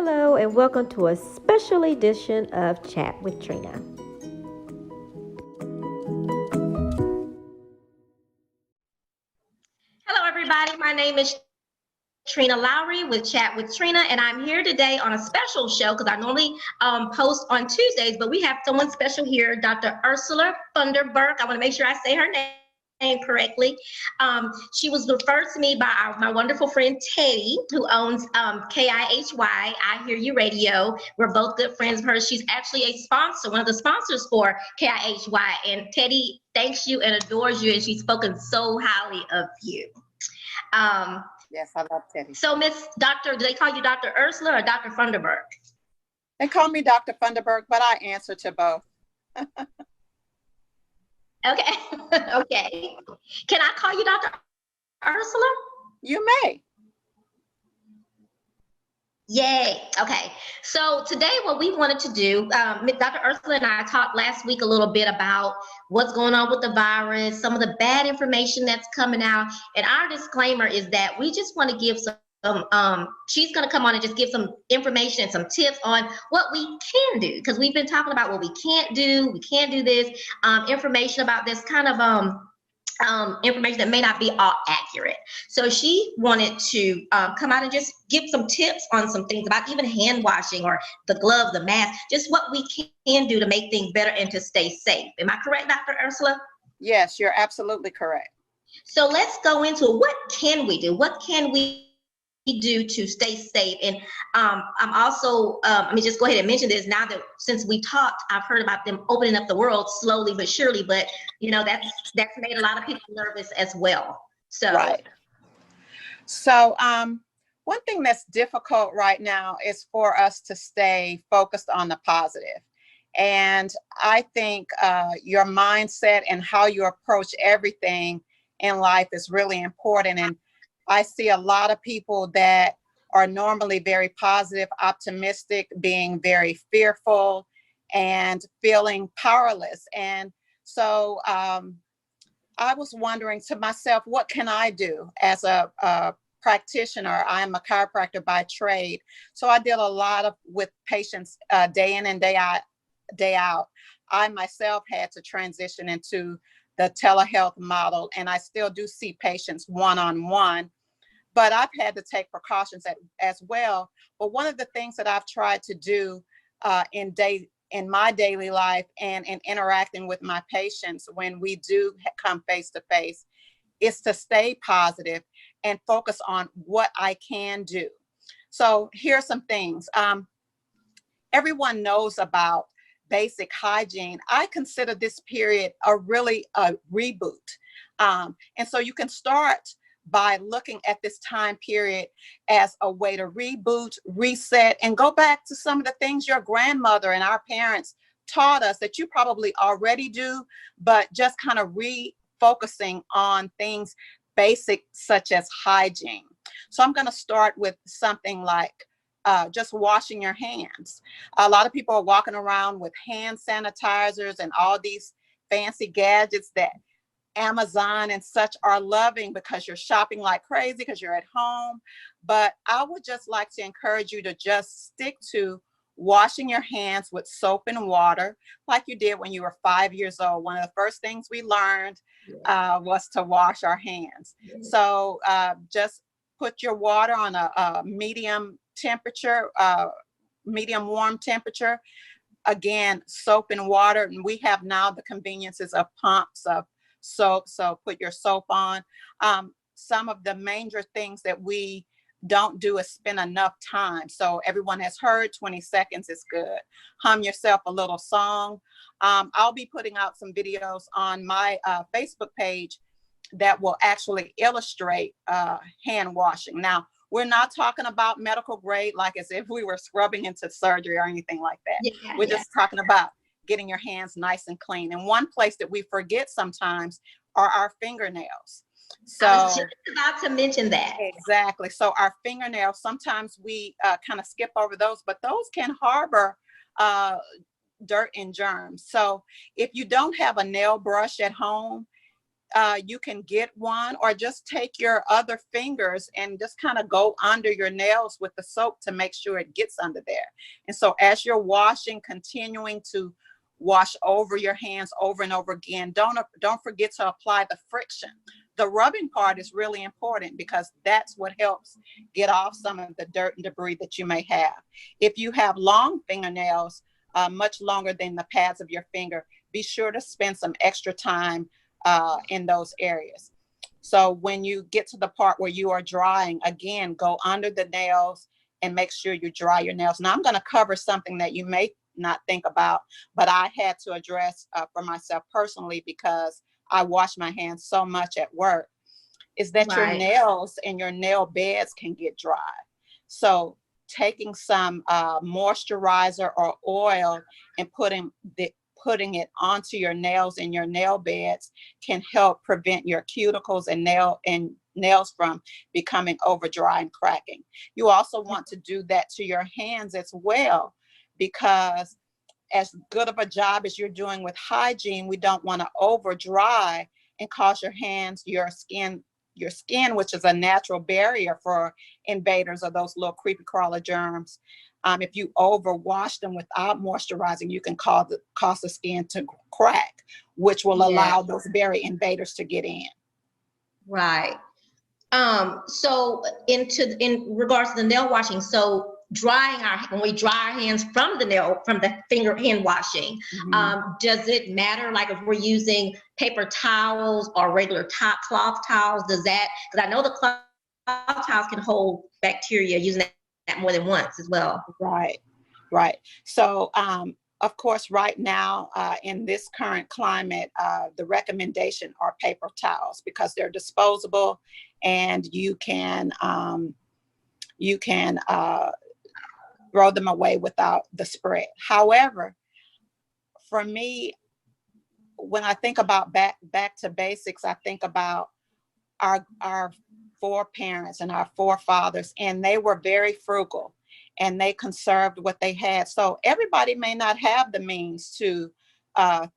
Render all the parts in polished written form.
Hello, and welcome to a special edition of Chat with Trina. Hello, everybody. My name is Trina Lowry with Chat with Trina, and I'm here today on a special show because I normally post on Tuesdays, but we have someone special here, Dr. Ursula Funderburk. I want to make sure I say her name correctly. She was referred to me by my wonderful friend Teddy, who owns KIHY, I Hear You Radio. We're both good friends of hers. She's actually a sponsor, one of the sponsors for KIHY, and Teddy thanks you and adores you, and she's spoken so highly of you. Yes, I love Teddy. So, Miss Doctor, do they call you Dr. Ursula or Dr. Funderburk? They call me Dr. Funderburk, but I answer to both. Okay. Okay. Can I call you Dr. Ursula? You may. Yay. Okay. So today what we wanted to do, Dr. Ursula and I talked last week a little bit about what's going on with the virus, some of the bad information that's coming out. And our disclaimer is that we just want to give some, she's going to come on and just give some information and some tips on what we can do. Because we've been talking about what we can't do this, information about this kind of, information that may not be all accurate. So she wanted to come out and just give some tips on some things about even hand washing or the gloves, the mask, just what we can do to make things better and to stay safe. Am I correct, Dr. Ursula? Yes, you're absolutely correct. So let's go into what can we do? What can we do to stay safe? And I'm also, let me just go ahead and mention this now that since we talked, I've heard about them opening up the world slowly but surely, but you know, that's made a lot of people nervous as well. So, right. So one thing that's difficult right now is for us to stay focused on the positive. And I think your mindset and how you approach everything in life is really important. And I see a lot of people that are normally very positive, optimistic, being very fearful and feeling powerless. And so I was wondering to myself, what can I do as a practitioner? I'm a chiropractor by trade. So I deal a lot with patients day in and day out. I myself had to transition into the telehealth model, and I still do see patients one-on-one, but I've had to take precautions as well. But one of the things that I've tried to do in my daily life and in interacting with my patients when we do come face to face is to stay positive and focus on what I can do. So here are some things. Everyone knows about basic hygiene. I consider this period a reboot. And so you can start by looking at this time period as a way to reboot, reset, and go back to some of the things your grandmother and our parents taught us that you probably already do, but just kind of refocusing on things basic such as hygiene. So I'm going to start with something like just washing your hands. A lot of people are walking around with hand sanitizers and all these fancy gadgets that Amazon and such are loving because you're shopping like crazy because you're at home. But I would just like to encourage you to just stick to washing your hands with soap and water like you did when you were 5 years old. One of the first things we learned was to wash our hands. So just put your water on a medium temperature, medium warm temperature. Again, soap and water. And we have now the conveniences of pumps of soap. So put your soap on. Some of the major things that we don't do is spend enough time. So everyone has heard 20 seconds is good. Hum yourself a little song. I'll be putting out some videos on my Facebook page that will actually illustrate hand washing. Now, we're not talking about medical grade, like as if we were scrubbing into surgery or anything like that. We're just talking about getting your hands nice and clean. And one place that we forget sometimes are our fingernails. So I was just about to mention that. Exactly. So our fingernails, sometimes we kind of skip over those, but those can harbor dirt and germs. So if you don't have a nail brush at home, you can get one, or just take your other fingers and just kind of go under your nails with the soap to make sure it gets under there. And so as you're washing, continuing to wash over your hands over and over again, don't forget to apply the friction. The rubbing part is really important because that's what helps get off some of the dirt and debris that you may have. If you have long fingernails, much longer than the pads of your finger, be sure to spend some extra time in those areas. So when you get to the part where you are drying, again, go under the nails and make sure you dry your nails. Now I'm going to cover something that you may not think about, but I had to address for myself personally because I wash my hands so much at work, is that your nails and your nail beds can get dry. So taking some moisturizer or oil and putting it onto your nails and your nail beds can help prevent your cuticles and nails from becoming over dry and cracking. You also want to do that to your hands as well, because as good of a job as you're doing with hygiene, we don't want to over dry and cause your hands, your skin, which is a natural barrier for invaders of those little creepy crawler germs. If you overwash them without moisturizing, you can cause the skin to crack, which will allow those very invaders to get in. Right. So in regards to the nail washing, so when we dry our hands from the finger hand washing, does it matter, like if we're using paper towels or regular cloth towels? Does that, because I know the cloth towels can hold bacteria, using that more than once as well. Right. So of course, right now in this current climate, the recommendation are paper towels because they're disposable and you can throw them away without the spread. However, for me, when I think about back to basics, I think about our foreparents and our forefathers, and they were very frugal and they conserved what they had. So everybody may not have the means to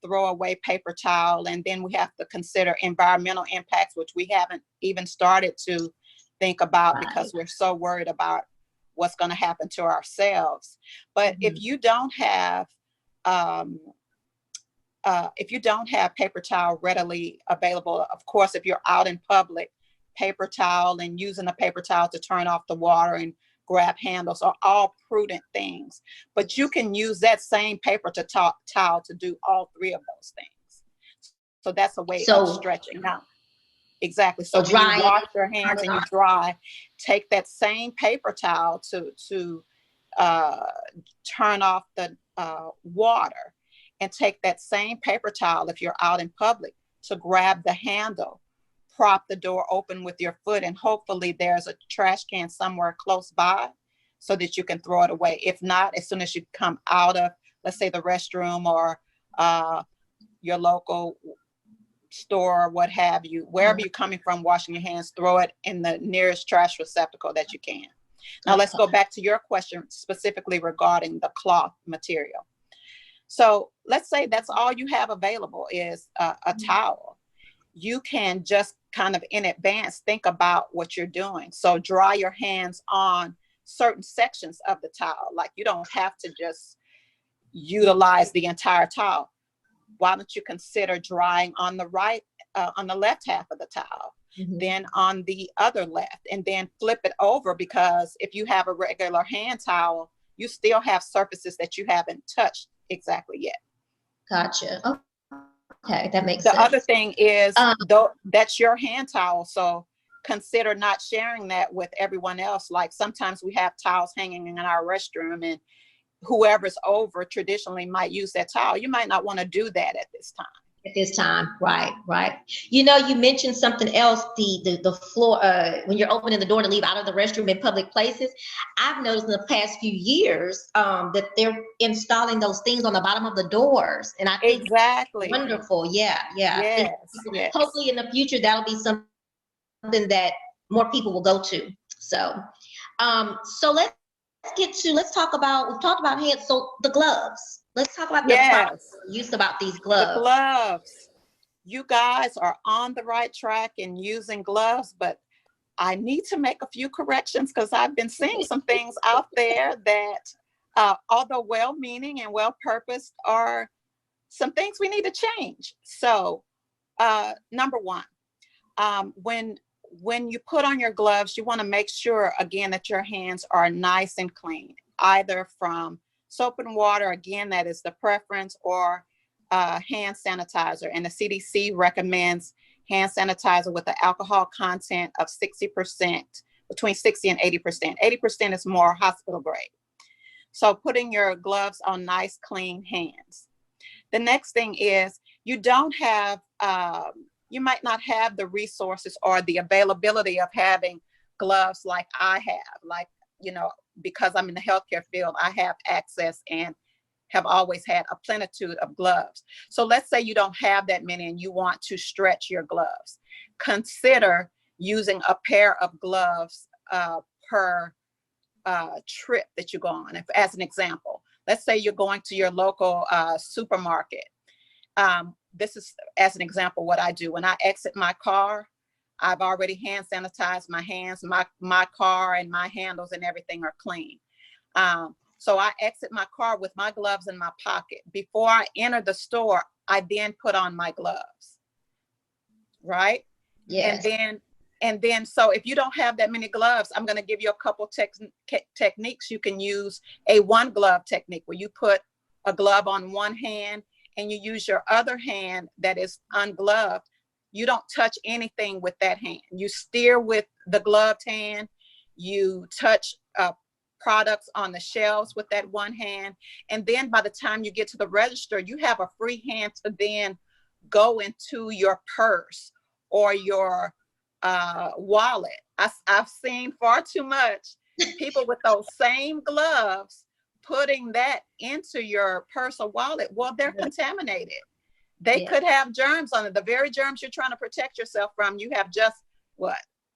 throw away paper towel. And then we have to consider environmental impacts, which we haven't even started to think about because we're so worried about what's going to happen to ourselves. But if you don't have paper towel readily available, of course, if you're out in public, paper towel and using a paper towel to turn off the water and grab handles are all prudent things. But you can use that same paper towel to do all three of those things. So that's a way of stretching out. Exactly. So when you wash your hands and you dry, take that same paper towel to turn off the water, and take that same paper towel if you're out in public to grab the handle, prop the door open with your foot, and hopefully there's a trash can somewhere close by so that you can throw it away. If not, as soon as you come out of, let's say, the restroom or your local store or what have you, wherever you're coming from washing your hands, throw it in the nearest trash receptacle that you can. Now let's go back to your question specifically regarding the cloth material. So let's say that's all you have available is a towel. You can just kind of in advance think about what you're doing. So dry your hands on certain sections of the towel. Like you don't have to just utilize the entire towel. Why don't you consider drying on the left half of the towel, then on the other left, and then flip it over, because if you have a regular hand towel, you still have surfaces that you haven't touched exactly yet. Gotcha. Okay, that makes sense. The other thing is, that's your hand towel, so consider not sharing that with everyone else. Like sometimes we have towels hanging in our restroom, and whoever's over traditionally might use that towel. You might not want to do that at this time. Right. You know, you mentioned something else, the floor, when you're opening the door to leave out of the restroom in public places. I've noticed in the past few years that they're installing those things on the bottom of the doors. And I think exactly wonderful. Yeah. Yes. Hopefully in the future, that'll be something that more people will go to. So let's talk about, we've talked about hands. So the gloves. Let's talk about the use about these gloves. The gloves. you guys are on the right track in using gloves, but I need to make a few corrections because I've been seeing some things out there that, although well-meaning and well-purposed, are some things we need to change. So, number one, when you put on your gloves, you want to make sure, again, that your hands are nice and clean, either from soap and water, again, that is the preference, or hand sanitizer. And the CDC recommends hand sanitizer with an alcohol content of 60%, between 60 and 80%. 80% is more hospital grade. So putting your gloves on nice, clean hands. The next thing is you don't have, you might not have the resources or the availability of having gloves like I have, like, you know, because I'm in the healthcare field, I have access and have always had a plenitude of gloves. So let's say you don't have that many and you want to stretch your gloves. Consider using a pair of gloves per trip that you go on. If, as an example, let's say you're going to your local supermarket. This is, as an example, what I do. When I exit my car, I've already hand sanitized my hands, my car and my handles and everything are clean. So I exit my car with my gloves in my pocket. Before I enter the store, I then put on my gloves, right? Yes. And then, so if you don't have that many gloves, I'm going to give you a couple techniques. You can use a one glove technique where you put a glove on one hand and you use your other hand that is ungloved. You don't touch anything with that hand. You steer with the gloved hand. You touch products on the shelves with that one hand. And then by the time you get to the register, you have a free hand to then go into your purse or your wallet. I've seen far too much people with those same gloves putting that into your purse or wallet. Well, they're contaminated. They could have germs on it. The very germs you're trying to protect yourself from, you have just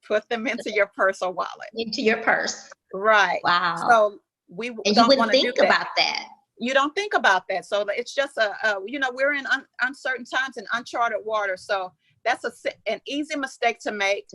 put them into your purse or wallet. Into your purse. Right. Wow. So we don't want to think about that. You don't think about that. So it's just you know, we're in uncertain times and uncharted water. So that's an easy mistake to make.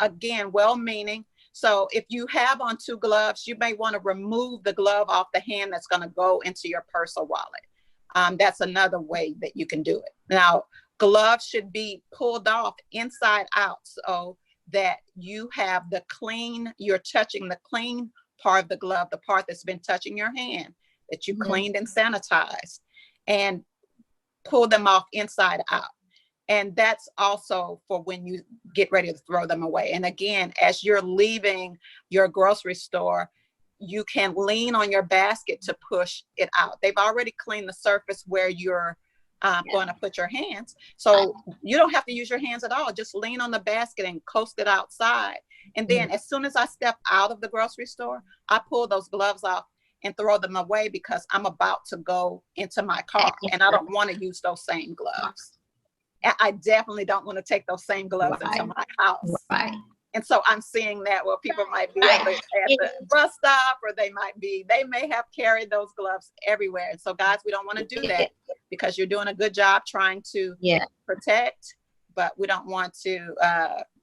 Again, well-meaning. So if you have on two gloves, you may want to remove the glove off the hand that's going to go into your purse or wallet. That's another way that you can do it. Now, gloves should be pulled off inside out so that you have the clean, you're touching the clean part of the glove, the part that's been touching your hand, that you cleaned and sanitized, and pull them off inside out. And that's also for when you get ready to throw them away. And again, as you're leaving your grocery store, you can lean on your basket to push it out. They've already cleaned the surface where you're going to put your hands. So you don't have to use your hands at all. Just lean on the basket and coast it outside. And then as soon as I step out of the grocery store, I pull those gloves off and throw them away because I'm about to go into my car and I don't want to use those same gloves. I definitely don't want to take those same gloves into my house. Right. And so I'm seeing that where people might be at the bus stop, or they may have carried those gloves everywhere. And so guys, we don't want to do that because you're doing a good job trying to protect, but we don't want to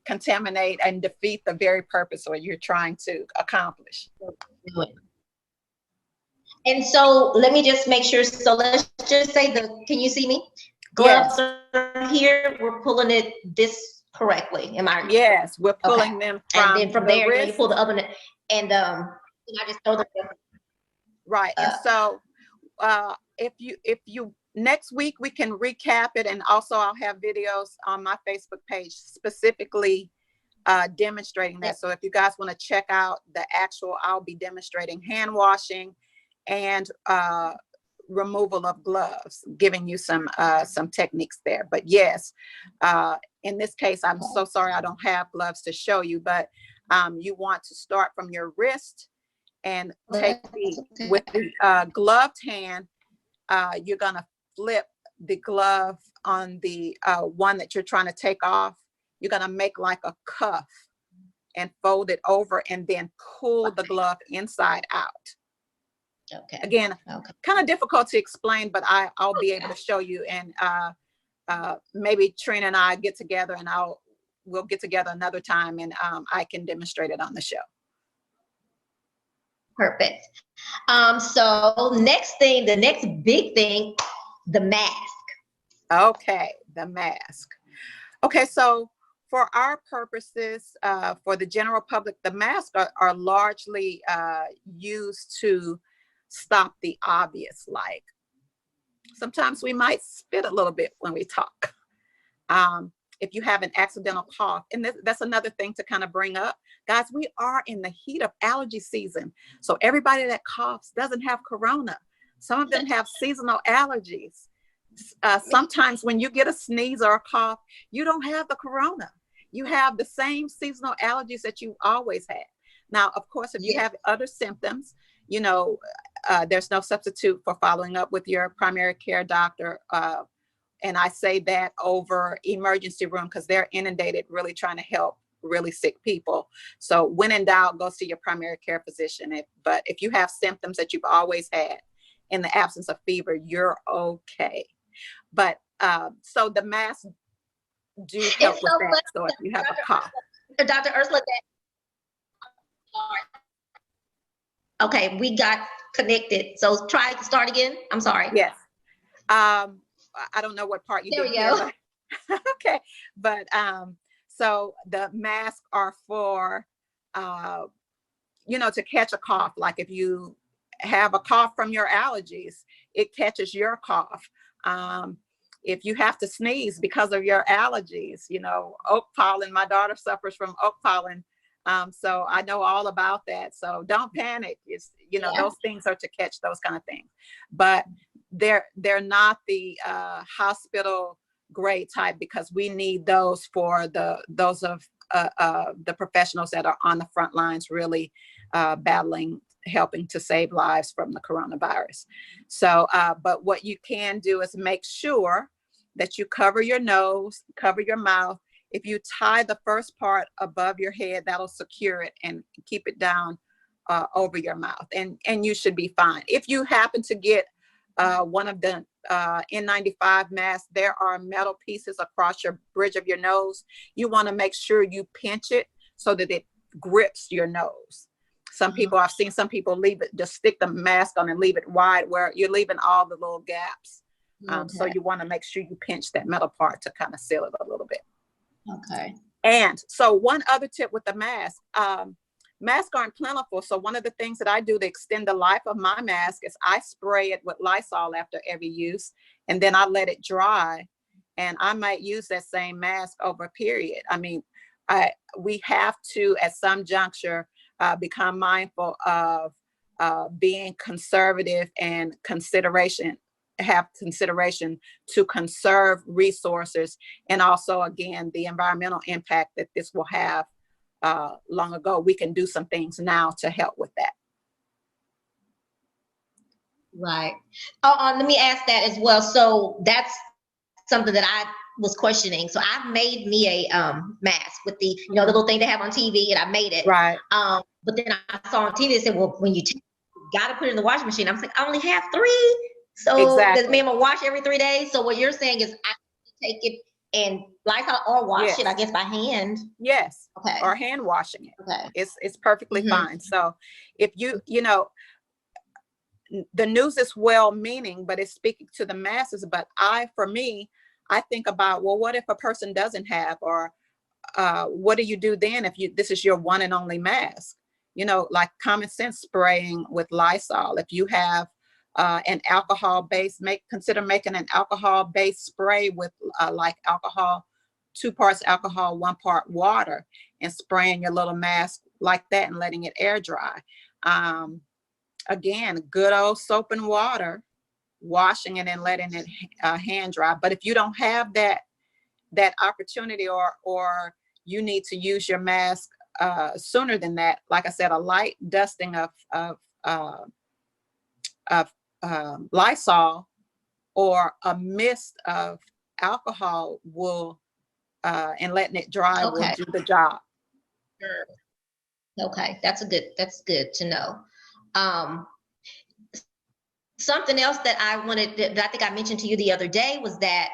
contaminate and defeat the very purpose what you're trying to accomplish. And so let me just make sure. So let's just say can you see me? Gloves are here. We're pulling it this correctly. Am I? Yes, we're pulling them from, and then from there, you pull the other one, and I just throw them. Right. And so if you next week we can recap it, and also I'll have videos on my Facebook page specifically demonstrating that. So if you guys want to check out the actual, I'll be demonstrating hand washing and removal of gloves, giving you some techniques there. But yes, in this case, I'm so sorry I don't have gloves to show you, but you want to start from your wrist and take with the gloved hand, you're gonna flip the glove on the one that you're trying to take off. You're gonna make like a cuff and fold it over and then pull the glove inside out. Okay. Again, kind of difficult to explain, but I'll be able to show you. And maybe Trina and I get together, and we'll get together another time, and I can demonstrate it on the show. Perfect. So next thing, the next big thing, the mask. Okay, the mask. Okay, so for our purposes, for the general public, the masks are largely used to stop the obvious, like sometimes we might spit a little bit when we talk. If you have an accidental cough, and that's another thing to kind of bring up. Guys, we are in the heat of allergy season. So everybody that coughs doesn't have corona. Some of them have seasonal allergies. Sometimes when you get a sneeze or a cough, you don't have the corona. You have the same seasonal allergies that you always had. Now, of course, if you have other symptoms, there's no substitute for following up with your primary care doctor. And I say that over emergency room because they're inundated really trying to help really sick people. So when in doubt, go see your primary care physician. But if you have symptoms that you've always had in the absence of fever, you're okay. But so the masks do help with that. So if you have a cough. Dr. Ursula, okay, we got connected. So try to start again. I'm sorry. Yes. I don't know what part you did There we go. Okay, but so the masks are for to catch a cough. Like if you have a cough from your allergies, it catches your cough. If you have to sneeze because of your allergies, oak pollen. My daughter suffers from oak pollen, so I know all about that. So don't panic. It's those things are to catch those kind of things, but they're not the hospital grade type, because we need those for those of the professionals that are on the front lines really battling, helping to save lives from the coronavirus. So but what you can do is make sure that you cover your nose, cover your mouth. If you tie the first part above your head, that'll secure it and keep it down over your mouth, and you should be fine. If you happen to get one of the N95 masks, there are metal pieces across your bridge of your nose. You want to make sure you pinch it so that it grips your nose. I've seen some people leave it, just stick the mask on and leave it wide where you're leaving all the little gaps. So you want to make sure you pinch that metal part to kind of seal it a little bit. Okay. And so one other tip with the mask, masks aren't plentiful. So one of the things that I do to extend the life of my mask is I spray it with Lysol after every use, and then I let it dry. And I might use that same mask over a period. I mean, we have to, at some juncture, become mindful of being conservative and have consideration to conserve resources, and also, again, the environmental impact that this will have. Long ago, we can do some things now to help with that. Right. Let me ask that as well. So that's something that I was questioning. So I made me a mask with the the little thing they have on TV, and I made it. Right. But then I saw on TV they said, well, when you got to put it in the washing machine. I was like, I only have 3. So does it mean I'm gonna wash every 3 days? So what you're saying is I take it and Lysol or wash it, I guess, by hand. Yes. Okay. Or hand washing it. Okay. It's perfectly fine. So if the news is well meaning, but it's speaking to the masses. But I think about, well, what if a person doesn't have, or what do you do then if this is your one and only mask? Like common sense spraying with Lysol. If you have an alcohol-based, consider making an alcohol-based spray with like alcohol, 2 parts alcohol, 1 part water, and spraying your little mask like that and letting it air dry. Again, good old soap and water, washing it and letting it hand dry. But if you don't have that opportunity, or you need to use your mask sooner than that, like I said, a light dusting of Lysol or a mist of alcohol will and letting it dry will do the job. Sure. Okay, that's good to know. Something else that I think I mentioned to you the other day was that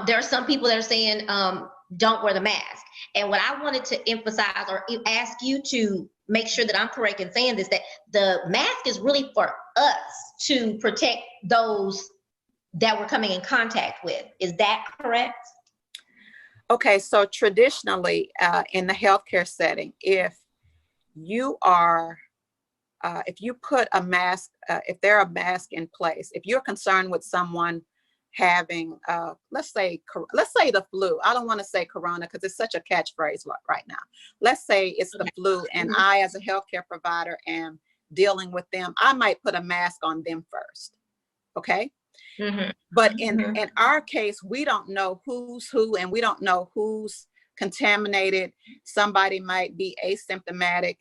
There are some people that are saying don't wear the mask. And what I wanted to emphasize or ask you to make sure that I'm correct in saying this, that the mask is really for us to protect those that we're coming in contact with. Is that correct? Okay, so traditionally in the healthcare setting, if you are, if you put a mask, if there are a mask in place, if you're concerned with someone having, let's say the flu. I don't want to say corona because it's such a catchphrase right now. Let's say it's the flu, and I, as a healthcare provider, am dealing with them. I might put a mask on them first. Okay. Mm-hmm. But in our case, we don't know who's who, and we don't know who's contaminated. Somebody might be asymptomatic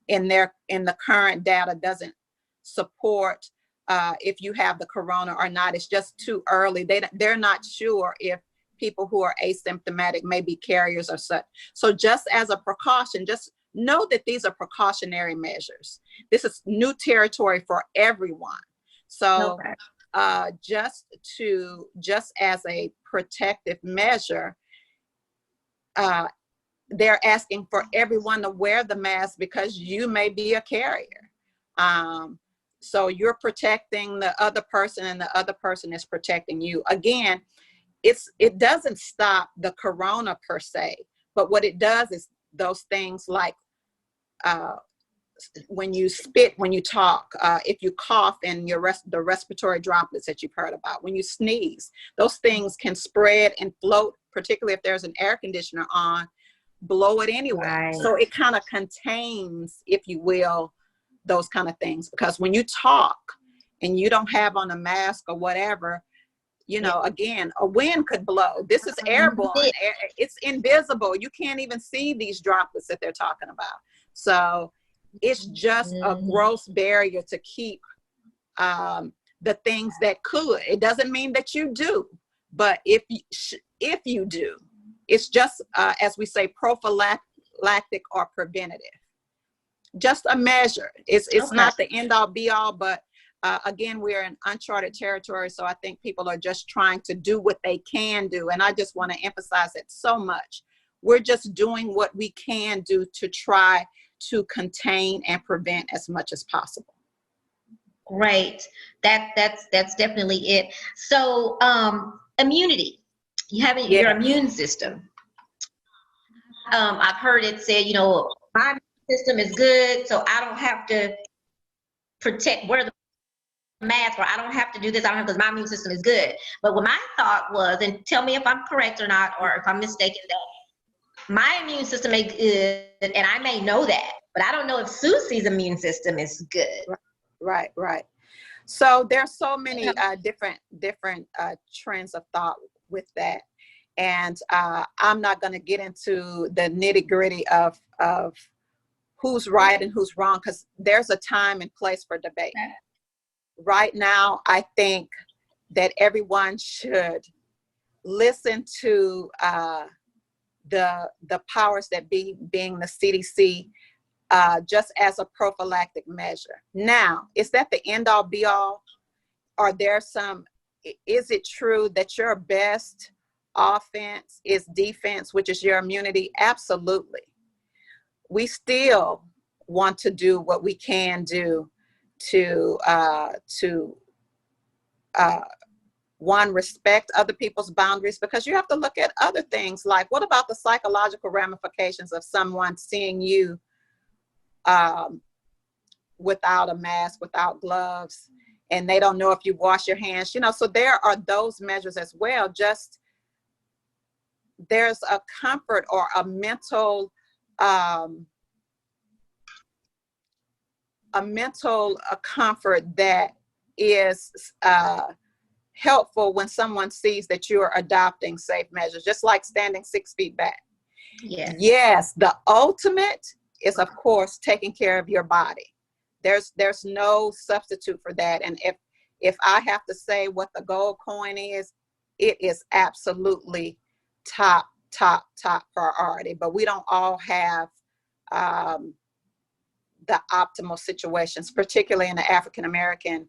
in the current data doesn't support if you have the corona or not. It's just too early. They're not sure if people who are asymptomatic may be carriers or such. So just as a precaution, just know that these are precautionary measures. This is new territory for everyone. So just as a protective measure, they're asking for everyone to wear the mask because you may be a carrier. So you're protecting the other person, and the other person is protecting you. Again, it doesn't stop the corona per se, but what it does is those things like when you spit, when you talk, if you cough, and the respiratory droplets that you've heard about, when you sneeze, those things can spread and float, particularly if there's an air conditioner on, blow it anyway. Right. So it kind of contains, if you will, those kind of things. Because when you talk and you don't have on a mask or whatever, again, a wind could blow. This is airborne. It's invisible. You can't even see these droplets that they're talking about. So it's just a gross barrier to keep the things that could. It doesn't mean that you do, but if you do, it's just, as we say, prophylactic or preventative. Just a measure. It's not the end all be all, but again, we're in uncharted territory. So I think people are just trying to do what they can do. And I just want to emphasize it so much. We're just doing what we can do to try to contain and prevent as much as possible. Great. That's definitely it. So immunity. You have your immune system. I've heard it said, my immune system is good, so I don't have to wear the mask, or I don't have to do this, because my immune system is good. But what my thought was, and tell me if I'm correct or not, or if I'm mistaken, that my immune system is good, and I may know that, but I don't know if Susie's immune system is good. Right. So there's so many different trends of thought with that. And I'm not going to get into the nitty gritty of who's right and who's wrong, because there's a time and place for debate. Right now, I think that everyone should listen to the powers that be, being the CDC, just as a prophylactic measure. Now, is that the end all be all? Is it true that your best offense is defense, which is your immunity? Absolutely. We still want to do what we can do to one, respect other people's boundaries, because you have to look at other things like, what about the psychological ramifications of someone seeing you without a mask, without gloves, and they don't know if you wash your hands, so there are those measures as well. Just there's a comfort or a mental comfort that is helpful when someone sees that you are adopting safe measures, just like standing 6 feet back. Yes, the ultimate is, of course, taking care of your body. There's no substitute for that. And if I have to say what the gold coin is, it is absolutely top priority. But we don't all have the optimal situations, particularly in the African American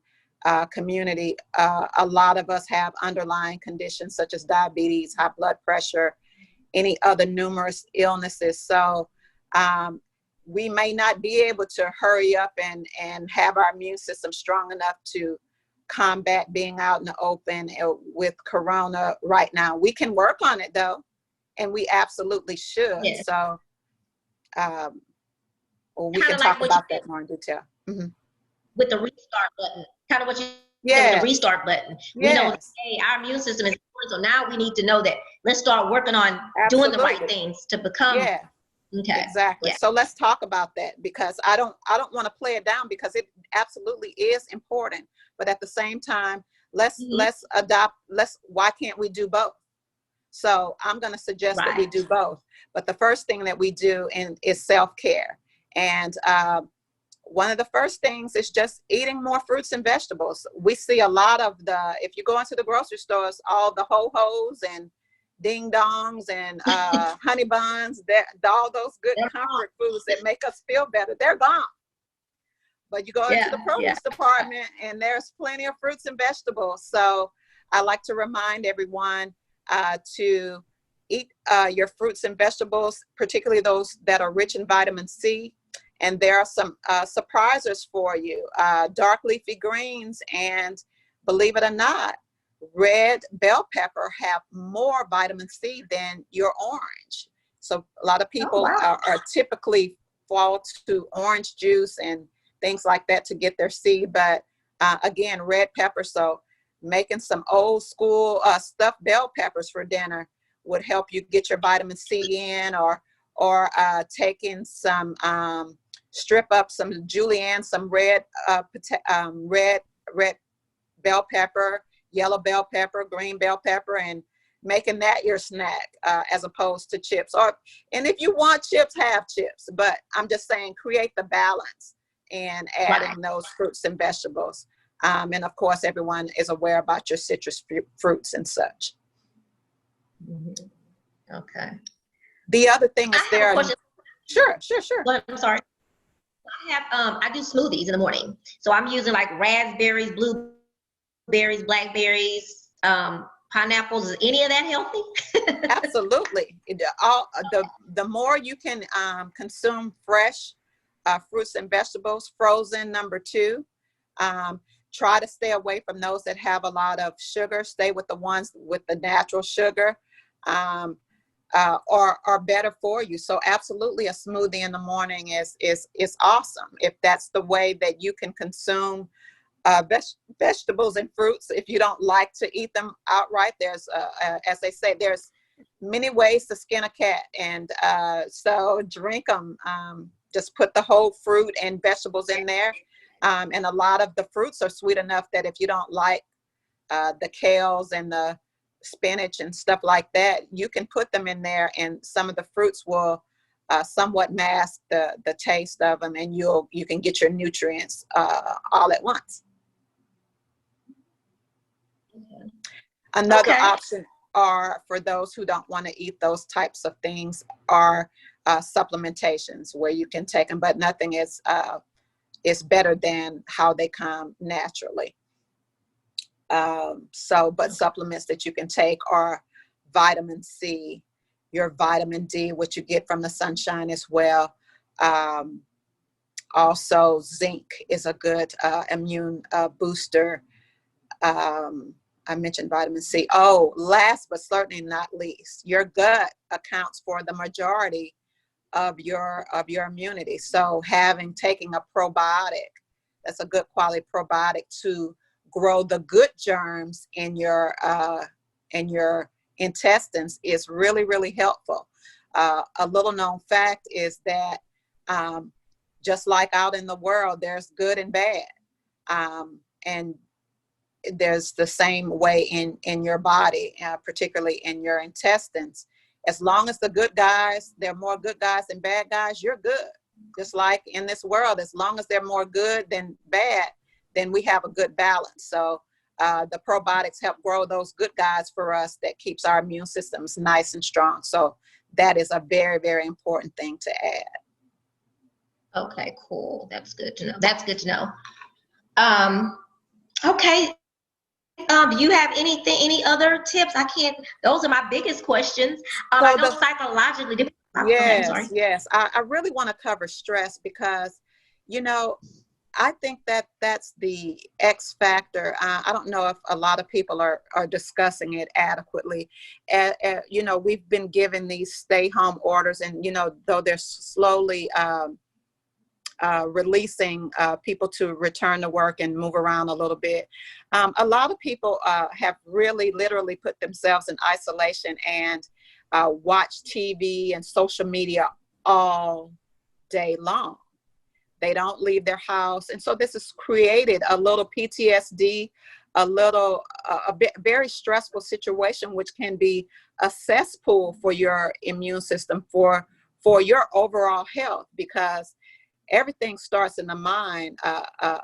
community, a lot of us have underlying conditions such as diabetes, high blood pressure, any other numerous illnesses. So we may not be able to hurry up and have our immune system strong enough to combat being out in the open with corona right now. We can work on it though, and we absolutely should. Yes. So we can talk about that more in detail. Mm-hmm. With the restart button, kind of what you Yeah. with the restart button. We know, hey, our immune system is important, so now we need to know that let's start working on doing the right things to become. Yeah. Okay. Exactly. Yeah. So let's talk about that, because I don't want to play it down, because it absolutely is important. But at the same time, let's why can't we do both? So I'm going to suggest that we do both. But the first thing that we do is self-care. And one of the first things is just eating more fruits and vegetables. We see a lot of if you go into the grocery stores, all the ho-hos and ding dongs and honey buns, all those good comfort foods that make us feel better, they're gone. But you go into the produce department and there's plenty of fruits and vegetables. So I like to remind everyone to eat your fruits and vegetables, particularly those that are rich in vitamin C. And there are some surprisers for you, dark leafy greens, and believe it or not, red bell pepper have more vitamin C than your orange. So a lot of people are typically fall to orange juice and things like that to get their C. But again, red pepper. So making some old school stuffed bell peppers for dinner would help you get your vitamin C in, or taking some strip up some julienne, some red bell pepper, yellow bell pepper, green bell pepper, and making that your snack as opposed to chips. And if you want chips, have chips. But I'm just saying, create the balance and adding those fruits and vegetables. And of course, everyone is aware about your citrus fruits and such. Mm-hmm. Okay. The other thing is there. Sure. I'm sorry. I do smoothies in the morning. So I'm using like raspberries, blueberries, blackberries, pineapples. Is any of that healthy? Absolutely. The more you can consume fresh fruits and vegetables, frozen, number 2. Try to stay away from those that have a lot of sugar. Stay with the ones with the natural sugar, are better for you. So absolutely, a smoothie in the morning is awesome if that's the way that you can consume vegetables and fruits. If you don't like to eat them outright, there's as they say, there's many ways to skin a cat, and so drink them. Just put the whole fruit and vegetables in there. And a lot of the fruits are sweet enough that if you don't like the kales and the spinach and stuff like that, you can put them in there, and some of the fruits will somewhat mask the taste of them, and you can get your nutrients all at once. Okay. Another option are, for those who don't want to eat those types of things, are supplementations where you can take them, but nothing is better than how they come naturally. But supplements that you can take are vitamin C, your vitamin D, which you get from the sunshine as well. Also, zinc is a good immune booster. I mentioned vitamin C. Oh, last but certainly not least, your gut accounts for the majority of your immunity. So taking a probiotic, that's a good quality probiotic to grow the good germs in your intestines is really, really helpful. A little known fact is that just like out in the world, there's good and bad. And there's the same way in your body, particularly in your intestines. As long as the good guys, there are more good guys than bad guys, you're good. Just like in this world, as long as they're more good than bad, then we have a good balance. So the probiotics help grow those good guys for us that keeps our immune systems nice and strong. So that is a very, very important thing to add. Okay, cool. That's good to know. Okay. Do you have any other tips? I can't, those are my biggest questions. I So know psychologically, okay, I'm sorry. yes. I really want to cover stress because, you know, I think that that's the X factor. I don't know if a lot of people are discussing it adequately. You know, we've been given these stay home orders, and, you know, though they're slowly releasing people to return to work and move around a little bit. A lot of people have really literally put themselves in isolation and watch TV and social media all day long. They don't leave their house. And so this has created a little PTSD, a bit, very stressful situation, which can be a cesspool for your immune system, for your overall health, because everything starts in the mind. A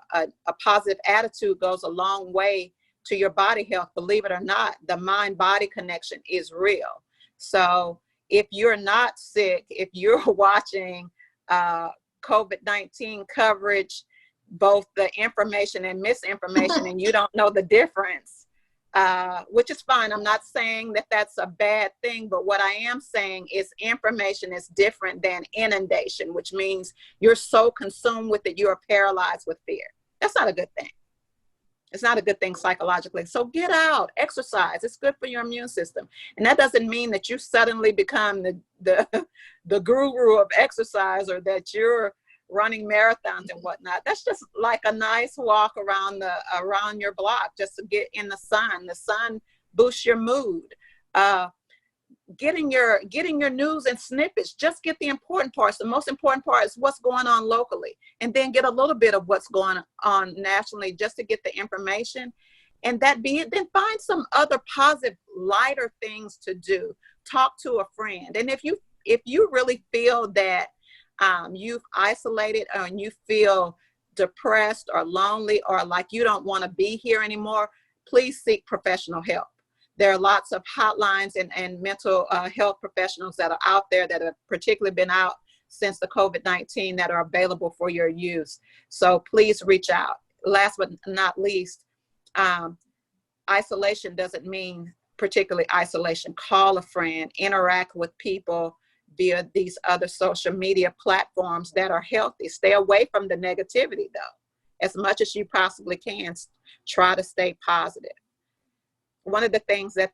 positive attitude goes a long way to your body health. Believe it or not, the mind-body connection is real. So if you're not sick, if you're watching COVID-19 coverage, both the information and misinformation, and you don't know the difference, which is fine. I'm not saying that that's a bad thing, but what I am saying is information is different than inundation, which means you're so consumed with it, you're paralyzed with fear. That's not a good thing. It's not a good thing psychologically. So get out, exercise. It's good for your immune system. And that doesn't mean that you suddenly become the guru of exercise, or that you're running marathons and whatnot. That's just like a nice walk around your block, just to get in the sun. The sun boosts your mood. Getting your news and snippets. Just get the important parts. The most important part is what's going on locally, and then get a little bit of what's going on nationally, just to get the information. And that be it, then find some other positive, lighter things to do. Talk to a friend. And if you really feel that you've isolated, and you feel depressed or lonely, or like you don't want to be here anymore, please seek professional help. There are lots of hotlines and mental health professionals that are out there, that have particularly been out since the COVID-19, that are available for your use. So please reach out. Last but not least, isolation doesn't mean particularly isolation. Call a friend, interact with people via these other social media platforms that are healthy. Stay away from the negativity, though, as much as you possibly can. Try to stay positive. One of the things that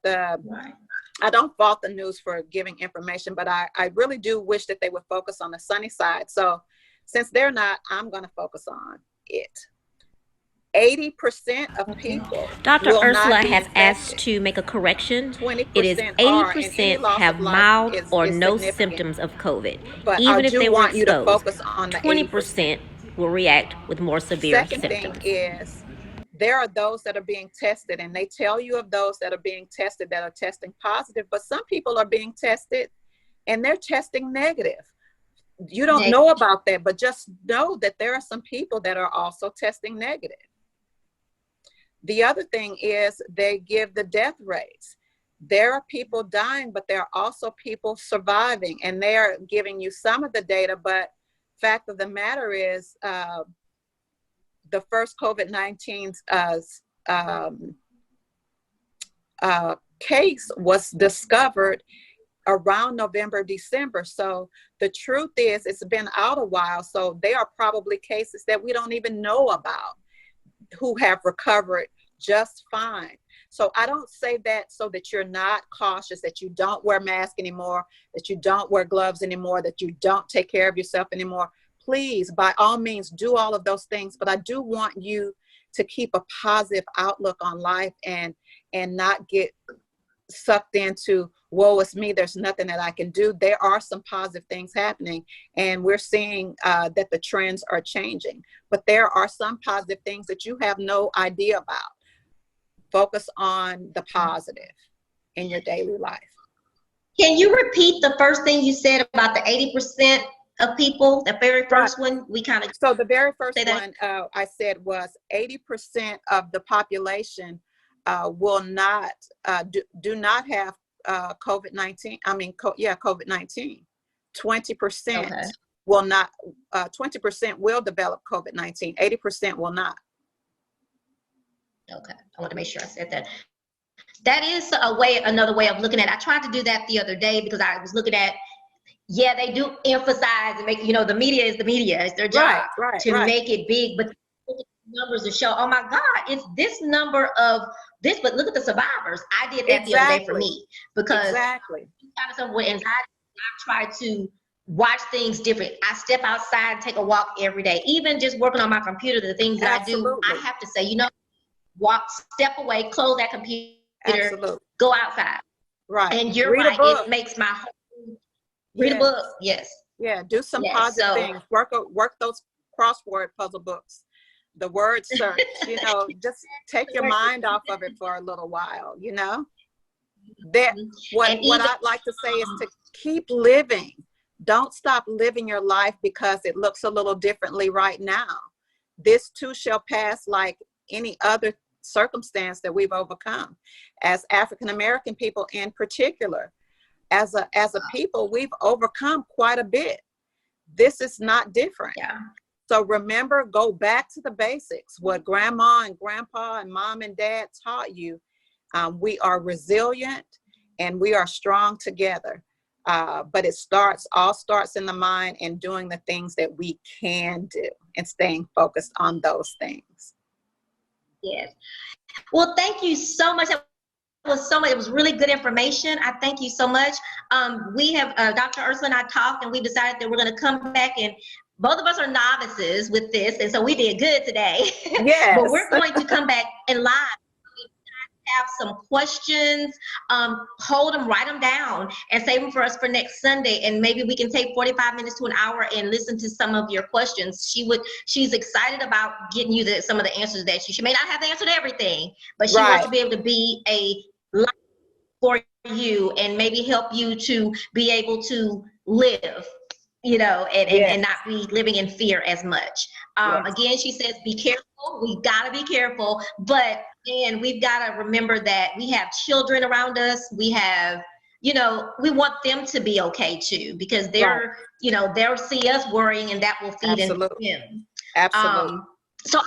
I don't fault the news for giving information, but I really do wish that they would focus on the sunny side. So since they're not, I'm going to focus on it. 80% of people Dr. will Ursula not be has asked infected. to make a correction. It is 20% are, and any 80% loss of have life mild or is no significant. symptoms of COVID. But I Even if do they were want you to exposed, focus on the 80%. 20% will react with more severe Second thing symptoms. is, there are those that are being tested, and they tell you of those that are being tested that are testing positive, but some people are being tested and they're testing negative. You don't know about that, but just know that there are some people that are also testing negative. The other thing is, they give the death rates. There are people dying, but there are also people surviving, and they are giving you some of the data. But fact of the matter is, the first COVID-19 case was discovered around November, December. So the truth is, it's been out a while. So there are probably cases that we don't even know about, who have recovered just fine. So I don't say that so that you're not cautious, that you don't wear masks anymore, that you don't wear gloves anymore, that you don't take care of yourself anymore. Please, by all means, do all of those things. But I do want you to keep a positive outlook on life, and not get sucked into, woe is me, there's nothing that I can do. There are some positive things happening, and we're seeing that the trends are changing. But there are some positive things that you have no idea about. Focus on the positive in your daily life. Can you repeat the first thing you said about the 80% of people? The very first one, we kind of. So the very first one I said was 80% of the population will not do not have COVID-19. I mean, COVID-19. 20% will not. 20% will develop COVID-19. 80% will not. Okay, I want to make sure I said that. That is another way of looking at it. I tried to do that the other day because I was looking at, yeah, they do emphasize and make, the media is the media. It's their job to make it big, but numbers to show, oh my God, it's this number of this, but look at the survivors. I did that the other day for me because kind of something with anxiety. I try to watch things different. I step outside and take a walk every day. Even just working on my computer, the things that I do, I have to say, walk, step away, close that computer, go outside. Right. And you're right. It makes my whole read a book. Yes. Yeah. Do some positive things. Work those crossword puzzle books. The word search. Just take your mind off of it for a little while. What I'd like to say is to keep living. Don't stop living your life because it looks a little differently right now. This too shall pass, like any other circumstance that we've overcome. As African American people in particular, as a people, we've overcome quite a bit. This is not different. Yeah. So remember, go back to the basics. What grandma and grandpa and mom and dad taught you. We are resilient and we are strong together. But it all starts in the mind and doing the things that we can do and staying focused on those things. Yes. Well, thank you so much. It was really good information. I thank you so much. We have Dr. Ursula and I talked, and we decided that we're going to come back, and both of us are novices with this, and so we did good today. Yes. But we're going to come back and live. Have some questions, hold them, write them down, and save them for us for next Sunday. And maybe we can take 45 minutes to an hour and listen to some of your questions. She's excited about getting you some of the answers that she may not have answered everything, but she wants to be able to be a light for you and maybe help you to be able to live, and not be living in fear as much. Again, she says, be careful. We got to be careful, and we've got to remember that we have children around us. We have, we want them to be okay too, because they'll see us worrying, and that will feed into them. Absolutely. So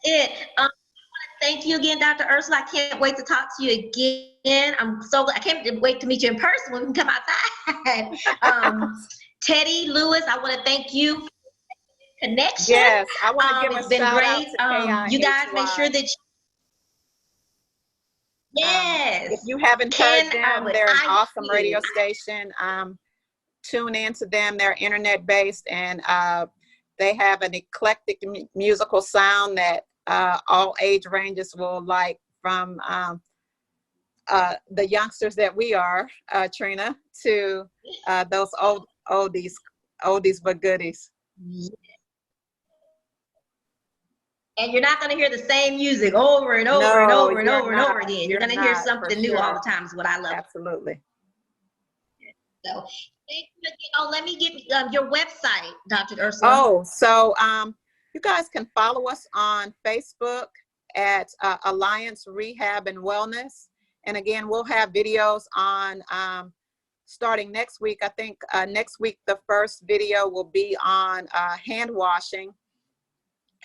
I want to thank you again, Dr. Ursula. I can't wait to talk to you again. I can't wait to meet you in person when we can come outside. Teddy Lewis, I want to thank you for the connection. Yes, I want to give it's been great. You guys make sure that if you haven't heard them, they're an awesome radio station. Tune into them. They're internet based, and they have an eclectic musical sound that all age ranges will like, from the youngsters that we are, Trina, to those oldies but goodies. And you're not going to hear the same music over and over and over and over and over again. You're going to hear something new all the time, is what I love. Absolutely. So, thank you again. Oh, let me give your website, Dr. Ursula. So you guys can follow us on Facebook at Alliance Rehab and Wellness. And again, we'll have videos on starting next week. I think next week, the first video will be on hand washing.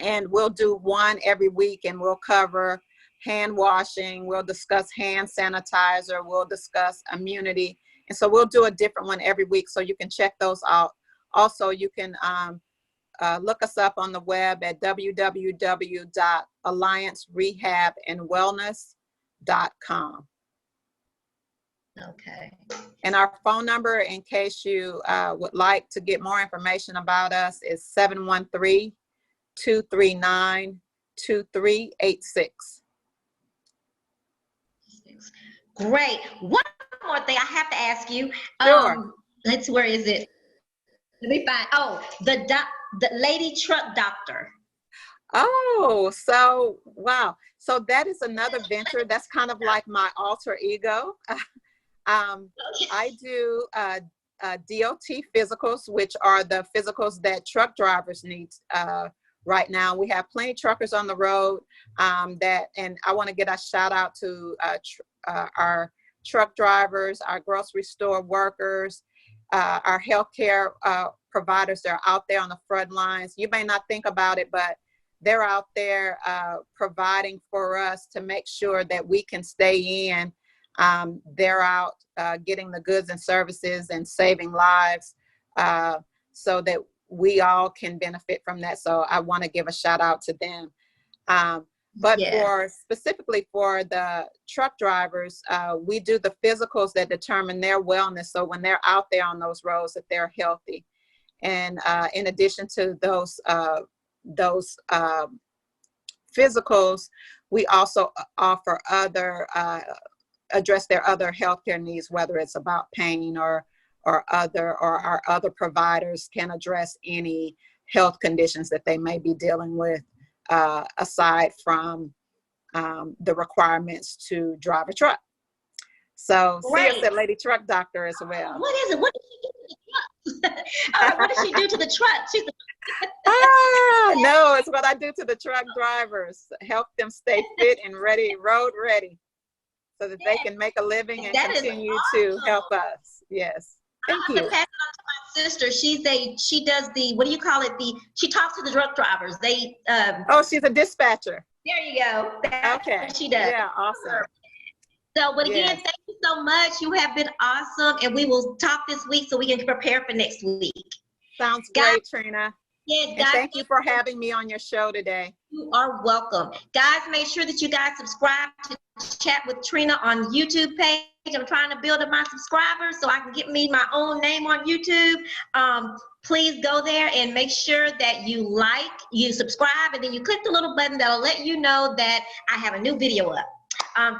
And we'll do one every week, and we'll cover hand washing. We'll discuss hand sanitizer. We'll discuss immunity. And so we'll do a different one every week, so you can check those out. Also, you can look us up on the web at www.alliancerehabandwellness.com. Okay. And our phone number, in case you would like to get more information about us, is 713-239-2386. Great. One more thing I have to ask you. Sure. Where is it? Let me find. The lady truck doctor. So wow. So that is another venture. That's kind of like my alter ego. I do DOT physicals, which are the physicals that truck drivers need. Right now, we have plenty of truckers on the road and I want to get a shout out to our truck drivers, our grocery store workers, our healthcare providers that are out there on the front lines. You may not think about it, but they're out there providing for us to make sure that we can stay in. They're out getting the goods and services and saving lives so that we all can benefit from that. So I want to give a shout out to them. But specifically for the truck drivers, we do the physicals that determine their wellness. So when they're out there on those roads, that they're healthy. And in addition to those physicals, we also offer address their other healthcare needs, whether it's about pain or our other providers can address any health conditions that they may be dealing with, aside from the requirements to drive a truck. So see us at Lady Truck Doctor as well. What is it? What does she do to the truck? All right, what does she do to the truck? No, it's what I do to the truck drivers. Help them stay fit and ready, road ready, so that they can make a living and continue to help us. Yes. Thank you. I'm pass it on to my sister. She does the, what do you call it? She talks to the truck drivers. She's a dispatcher. There you go. That's what she does. Yeah, awesome. So, but again, thank you so much. You have been awesome, and we will talk this week so we can prepare for next week. Sounds great, Trina. Yeah, guys, and thank you for having me on your show today. You are welcome. Guys, make sure that you guys subscribe to Chat with Trina on YouTube page. I'm trying to build up my subscribers so I can get me my own name on YouTube. Please go there and make sure that you subscribe, and then you click the little button that'll let you know that I have a new video up.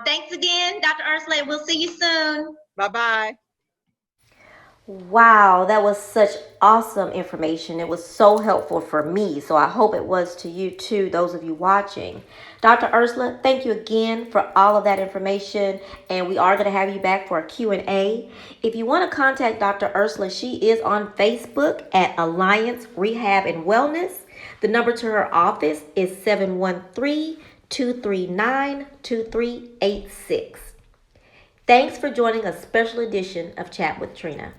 Thanks again, Dr. Ursula, and we'll see you soon. Bye-bye. Wow, that was such awesome information. It was so helpful for me, so I hope it was to you too, those of you watching. Dr. Ursula, thank you again for all of that information, and we are going to have you back for a Q&A. If you want to contact Dr. Ursula, she is on Facebook at Alliance Rehab and Wellness. The number to her office is 713-239-2386. Thanks for joining a special edition of Chat with Trina.